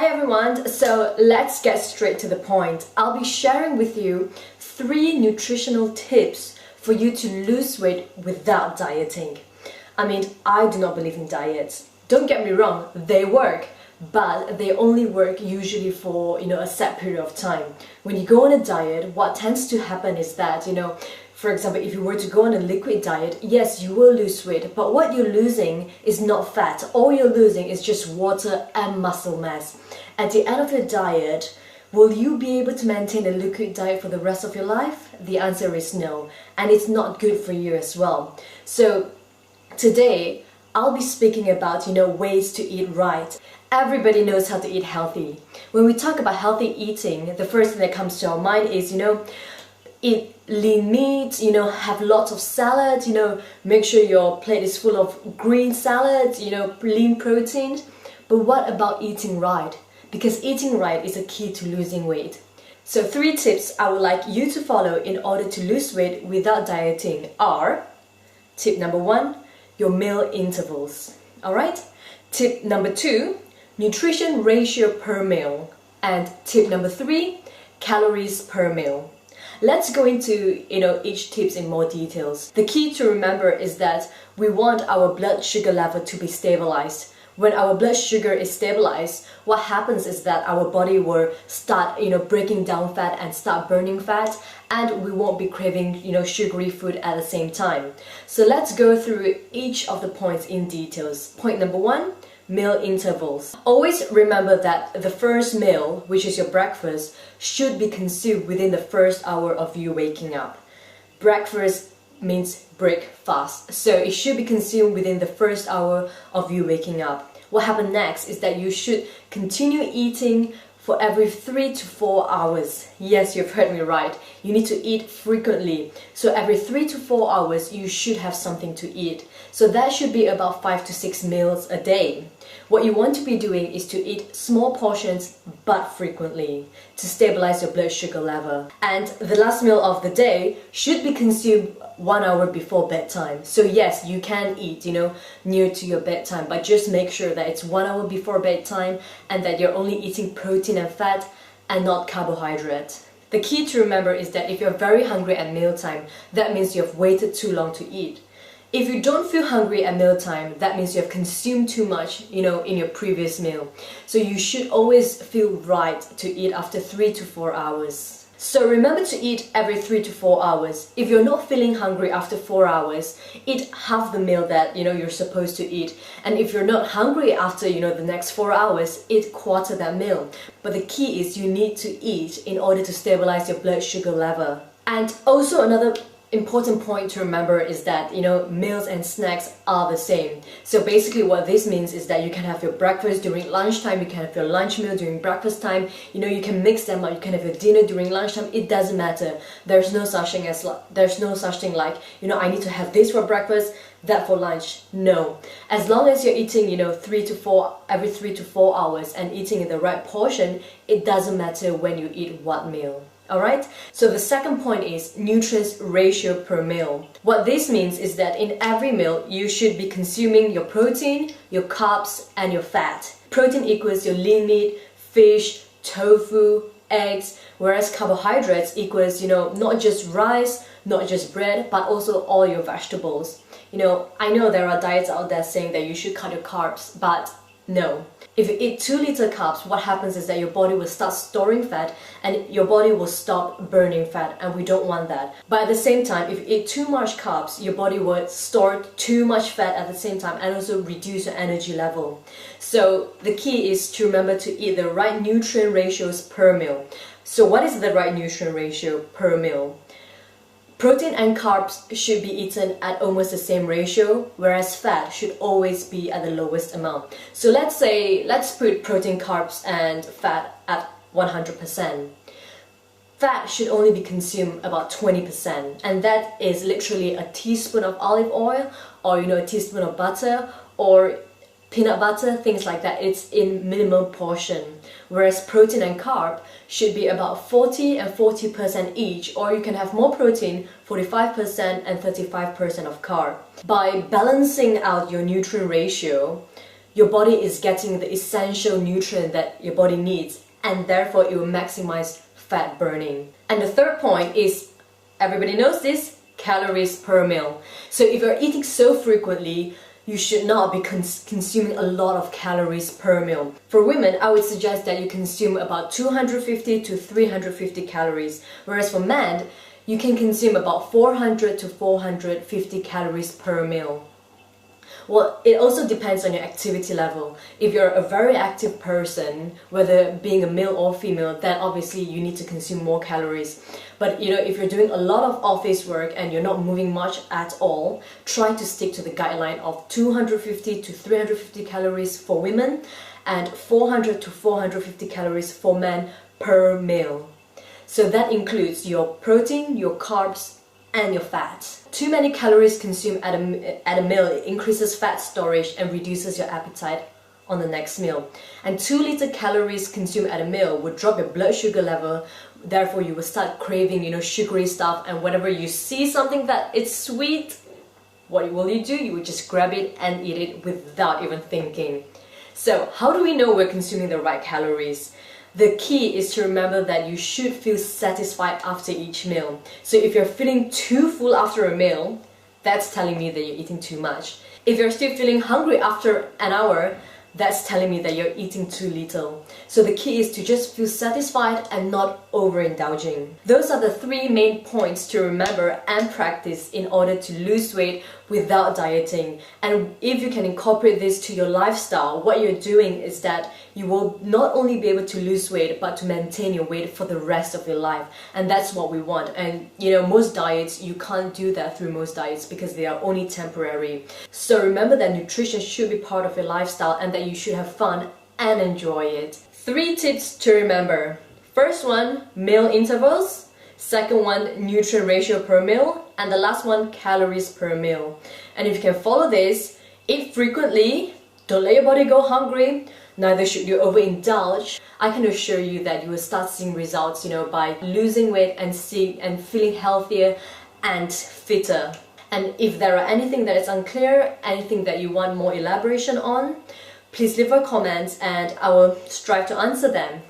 everyone, so let's get straight to the point. I'll be sharing with you 3 nutritional tips for you to lose weight without dieting. I mean, I do not believe in diets. Don't get me wrong, they work, but they only work usually for, a set period of time. When you go on a diet, what tends to happen is that, for example, if you were to go on a liquid diet, yes, you will lose weight, but what you're losing is not fat. All you're losing is just water and muscle mass. At the end of the diet, will you be able to maintain a liquid diet for the rest of your life? The answer is no, and it's not good for you as well. So today, I'll be speaking about, ways to eat right. Everybody knows how to eat healthy. When we talk about healthy eating, the first thing that comes to our mind is, eat lean meat, have lots of salad, make sure your plate is full of green salads, lean protein. But what about eating right? Because eating right is a key to losing weight. So 3 tips I would like you to follow in order to lose weight without dieting are: tip number 1, your meal intervals. Alright? Tip number 2, nutrition ratio per meal. And tip number 3, calories per meal. Let's go into each tips in more details. The key to remember is that we want our blood sugar level to be stabilized. When our blood sugar is stabilized, what happens is that our body will start breaking down fat and start burning fat, and we won't be craving sugary food at the same time. So let's go through each of the points in details. Point number 1, meal intervals. Always remember that the first meal, which is your breakfast, should be consumed within the first hour of you waking up. Breakfast means break fast, so it should be consumed within the first hour of you waking up. What happens next is that you should continue eating for every 3 to 4 hours. Yes, you've heard me right. You need to eat frequently. So every 3 to 4 hours, you should have something to eat. So that should be about 5 to 6 meals a day. What you want to be doing is to eat small portions but frequently to stabilize your blood sugar level. And the last meal of the day should be consumed 1 hour before bedtime. So yes, you can eat, near to your bedtime, but just make sure that it's 1 hour before bedtime and that you're only eating protein and fat and not carbohydrate. The key to remember is that if you're very hungry at mealtime, that means you have waited too long to eat. If you don't feel hungry at mealtime, that means you have consumed too much, in your previous meal. So you should always feel right to eat after 3 to 4 hours. So remember to eat every 3 to 4 hours. If you're not feeling hungry after 4 hours, eat half the meal that, you're supposed to eat. And if you're not hungry after, the next 4 hours, eat quarter that meal. But the key is you need to eat in order to stabilize your blood sugar level. And also another important point to remember is that meals and snacks are the same. So basically what this means is that you can have your breakfast during lunchtime, you can have your lunch meal during breakfast time, you can mix them up, you can have your dinner during lunchtime. It doesn't matter. There's no such thing like I need to have this for breakfast, that for lunch. No, as long as you're eating every 3 to 4 hours and eating in the right portion, it doesn't matter when you eat what meal. Alright, so the second point is nutrients ratio per meal. What this means is that in every meal, you should be consuming your protein, your carbs, and your fat. Protein equals your lean meat, fish, tofu, eggs, whereas carbohydrates equals, not just rice, not just bread, but also all your vegetables. I know there are diets out there saying that you should cut your carbs, but no. If you eat 2 liters carbs, what happens is that your body will start storing fat and your body will stop burning fat, and we don't want that. But at the same time, if you eat too much carbs, your body will store too much fat at the same time and also reduce your energy level. So the key is to remember to eat the right nutrient ratios per meal. So what is the right nutrient ratio per meal? Protein and carbs should be eaten at almost the same ratio, whereas fat should always be at the lowest amount. So let's put protein, carbs, and fat at 100%. Fat should only be consumed about 20%, and that is literally a teaspoon of olive oil, or a teaspoon of butter, or peanut butter, things like that. It's in minimum portion. Whereas protein and carb should be about 40 and 40% each, or you can have more protein, 45% and 35% of carb. By balancing out your nutrient ratio, your body is getting the essential nutrient that your body needs, and therefore it will maximize fat burning. And the third point is, everybody knows this, calories per meal. So if you're eating so frequently, you should not be consuming a lot of calories per meal. For women, I would suggest that you consume about 250 to 350 calories, whereas for men, you can consume about 400 to 450 calories per meal. Well, it also depends on your activity level. If you're a very active person, whether being a male or female, then obviously you need to consume more calories. But if you're doing a lot of office work and you're not moving much at all, try to stick to the guideline of 250 to 350 calories for women and 400 to 450 calories for men per meal. So that includes your protein, your carbs, and your fat. Too many calories consumed at a meal increases fat storage and reduces your appetite on the next meal. And 2 little calories consumed at a meal would drop your blood sugar level. Therefore, you will start craving, sugary stuff. And whenever you see something that it's sweet, what will you do? You would just grab it and eat it without even thinking. So, how do we know we're consuming the right calories? The key is to remember that you should feel satisfied after each meal. So if you're feeling too full after a meal, that's telling me that you're eating too much. If you're still feeling hungry after an hour, that's telling me that you're eating too little. So the key is to just feel satisfied and not overindulging. Those are the 3 main points to remember and practice in order to lose weight without dieting. And if you can incorporate this to your lifestyle, what you're doing is that you will not only be able to lose weight, but to maintain your weight for the rest of your life. And that's what we want. And most diets, you can't do that through most diets because they are only temporary. So remember that nutrition should be part of your lifestyle and that you should have fun and enjoy it. 3 tips to remember. First one, meal intervals. Second one, nutrient ratio per meal. And the last one, calories per meal. And if you can follow this, eat frequently, don't let your body go hungry, neither should you overindulge. I can assure you that you will start seeing results, by losing weight and feeling healthier and fitter. And if there are anything that is unclear, anything that you want more elaboration on, please leave a comment and I will strive to answer them.